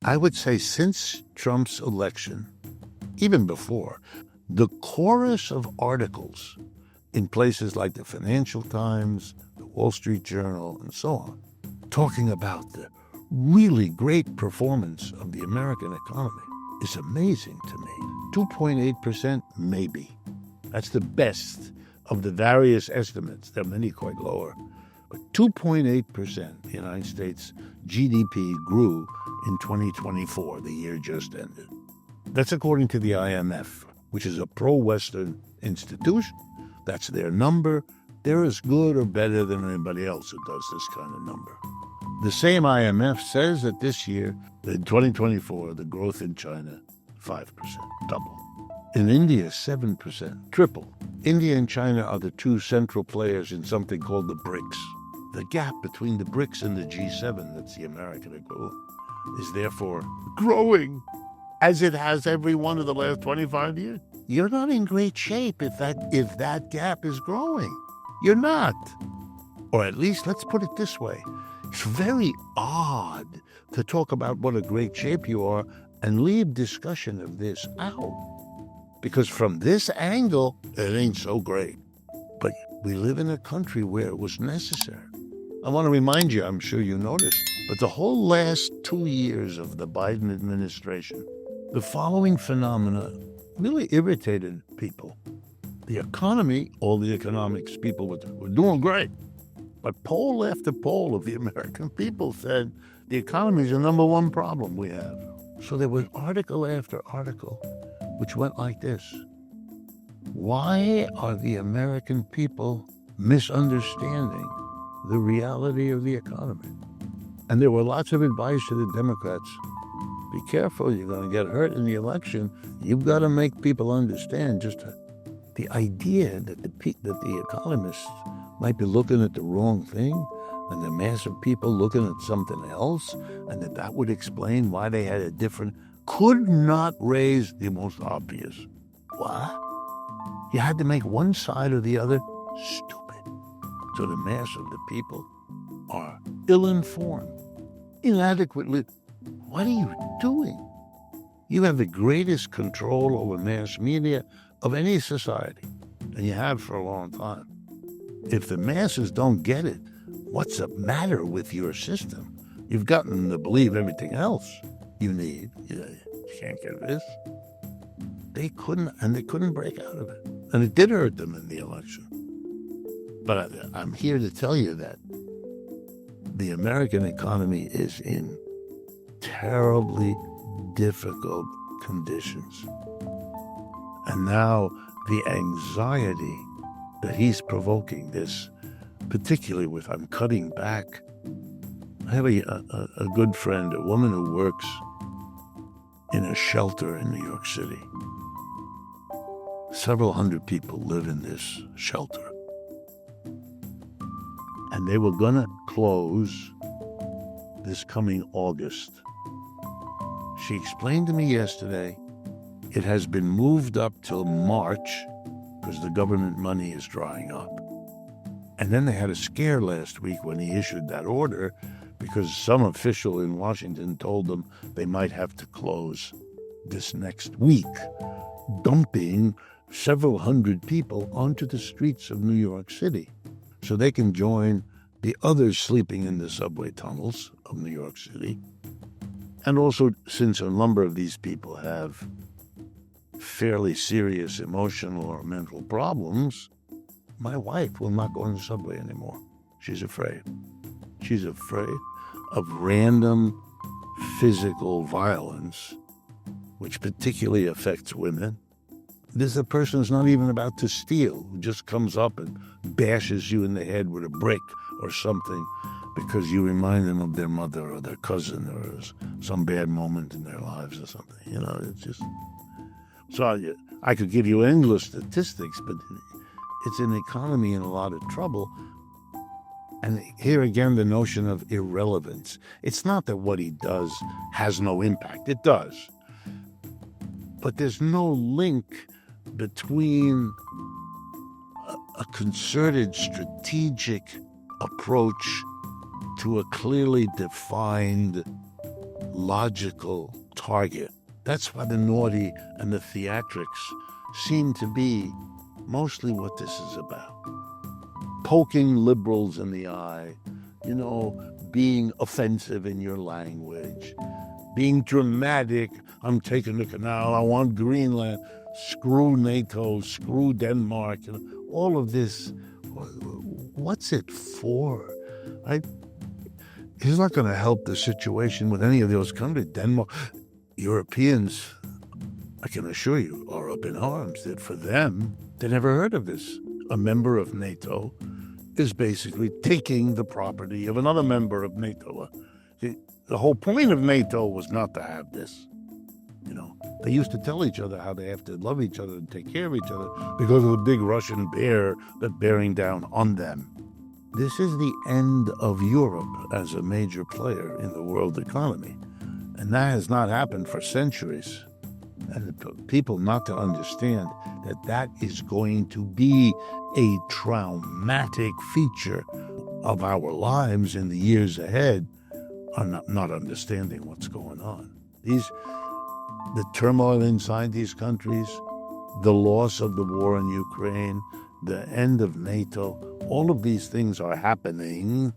I would say since Trump's election, even before, the chorus of articles in places like the Financial Times, the Wall Street Journal, and so on, talking about the really great performance of the American economy is amazing to me. 2.8%, maybe. That's the best of the various estimates. There are many quite lower. But 2.8%, the United States GDP grew in 2024, the year just ended. That's according to the IMF, which is a pro-Western institution. That's their number. They're as good or better than anybody else who does this kind of number. The same IMF says that this year, in 2024, the growth in China, 5%, double. In India, 7%, triple. India and China are the two central players in something called the BRICS. The gap between the BRICS and the G7, that's the American equivalent, is therefore growing, as it has every one of the last 25 years. You're not in great shape if that gap is growing. You're not. Or at least, let's put it this way. It's very odd to talk about what a great shape you are and leave discussion of this out. Because from this angle, it ain't so great. But we live in a country where it was necessary. I want to remind you, I'm sure you noticed, but the whole last 2 years of the Biden administration, the following phenomena really irritated people. The economy, all the economics people were doing great. But poll after poll of the American people said the economy is the number one problem we have. So there was article after article which went like this. Why are the American people misunderstanding the reality of the economy? And there were lots of advice to the Democrats. Be careful, you're going to get hurt in the election. You've got to make people understand just the idea that the economists might be looking at the wrong thing and the mass of people looking at something else, and that would explain why they had a different, could not raise the most obvious. What? You had to make one side or the other stupid. So the mass of the people are ill-informed, inadequately. What are you doing? You have the greatest control over mass media of any society, and you have for a long time. If the masses don't get it, what's the matter with your system? You've gotten them to believe everything else you need. You can't get this. They couldn't break out of it. And it did hurt them in the election. But I'm here to tell you that the American economy is in terribly difficult conditions. And now the anxiety that he's provoking this, particularly with I'm cutting back. I have a good friend, a woman who works in a shelter in New York City. Several hundred people live in this shelter. And they were going to close this coming August. She explained to me yesterday it has been moved up till March because the government money is drying up. And then they had a scare last week when he issued that order because some official in Washington told them they might have to close this next week, dumping several hundred people onto the streets of New York City so they can join the others sleeping in the subway tunnels of New York City. And also, since a number of these people have fairly serious emotional or mental problems, my wife will not go on the subway anymore. She's afraid. She's afraid of random physical violence, which particularly affects women. This is a person who's not even about to steal, who just comes up and bashes you in the head with a brick or something because you remind them of their mother or their cousin or some bad moment in their lives or something. You know, it's just... So I could give you endless statistics, but it's an economy in a lot of trouble. And here again, the notion of irrelevance. It's not that what he does has no impact. It does. But there's no link between a concerted, strategic approach to a clearly defined logical target. That's why the naughty and the theatrics seem to be mostly what this is about. Poking liberals in the eye, being offensive in your language, being dramatic. I'm taking the canal, I want Greenland, screw NATO, screw Denmark, all of this. What's it for? It's not going to help the situation with any of those countries. Denmark, Europeans, I can assure you, are up in arms that for them, they never heard of this. A member of NATO is basically taking the property of another member of NATO. The whole point of NATO was not to have this. They used to tell each other how they have to love each other and take care of each other because of the big Russian bear that's bearing down on them. This is the end of Europe as a major player in the world economy. And that has not happened for centuries. And people not to understand that is going to be a traumatic feature of our lives in the years ahead are not understanding what's going on. The turmoil inside these countries, the loss of the war in Ukraine, the end of NATO, all of these things are happening.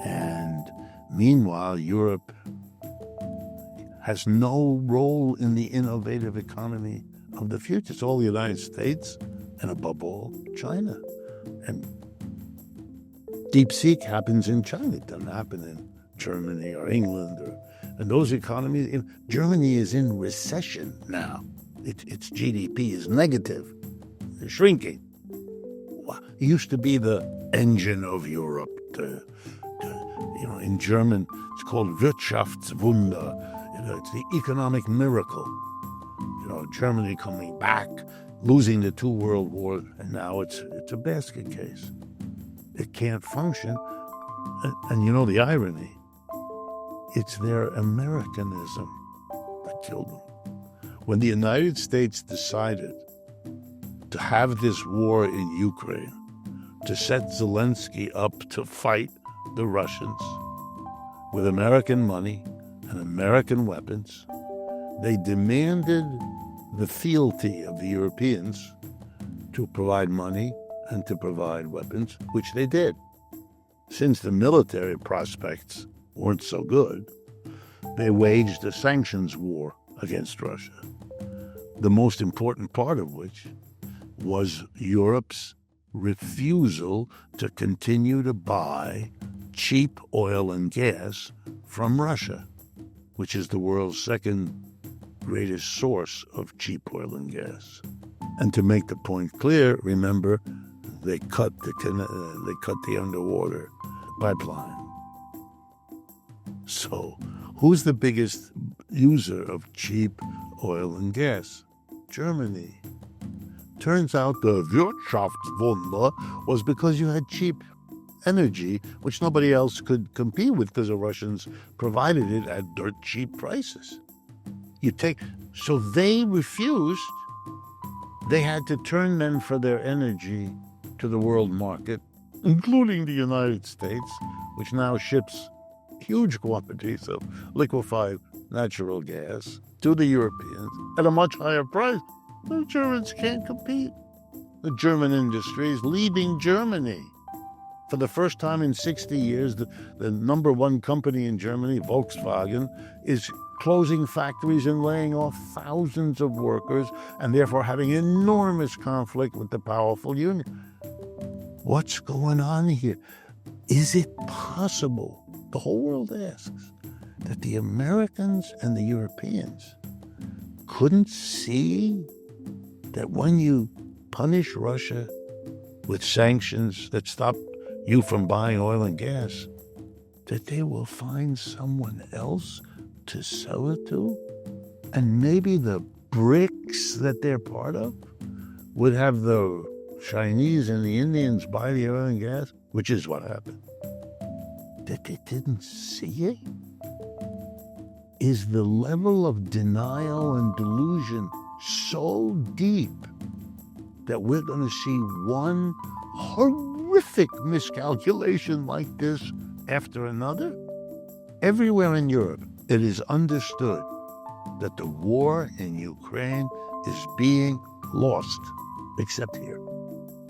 And meanwhile, Europe has no role in the innovative economy of the future. It's all the United States and above all, China. And DeepSeek happens in China. It doesn't happen in Germany or England. And those economies, Germany is in recession now. Its GDP is negative, it's shrinking. It used to be the engine of Europe. In German, it's called Wirtschaftswunder. It's the economic miracle. Germany coming back, losing the 2 world wars, and now it's a basket case. It can't function. And the irony, it's their Americanism that killed them. When the United States decided to have this war in Ukraine, to set Zelensky up to fight the Russians with American money and American weapons, they demanded the fealty of the Europeans to provide money and to provide weapons, which they did. Since the military prospects weren't so good, they waged a sanctions war against Russia, the most important part of which was Europe's refusal to continue to buy cheap oil and gas from Russia, which is the world's second greatest source of cheap oil and gas. And to make the point clear, remember, they cut the underwater pipeline. So, who's the biggest user of cheap oil and gas? Germany. Turns out the Wirtschaftswunder was because you had cheap energy, which nobody else could compete with because the Russians provided it at dirt cheap prices. So they refused. They had to turn then for their energy to the world market, including the United States, which now ships huge quantities of liquefied natural gas to the Europeans at a much higher price. The Germans can't compete. The German industry is leaving Germany. For the first time in 60 years, the number one company in Germany, Volkswagen, is closing factories and laying off thousands of workers and therefore having enormous conflict with the powerful union. What's going on here? Is it possible, the whole world asks, that the Americans and the Europeans couldn't see that when you punish Russia with sanctions that stop you from buying oil and gas, that they will find someone else to sell it to? And maybe the BRICS that they're part of would have the Chinese and the Indians buy the oil and gas, which is what happened. That they didn't see it? Is the level of denial and delusion so deep that we're going to see one horrific miscalculation like this after another? Everywhere in Europe, It is understood that the war in Ukraine is being lost, except here.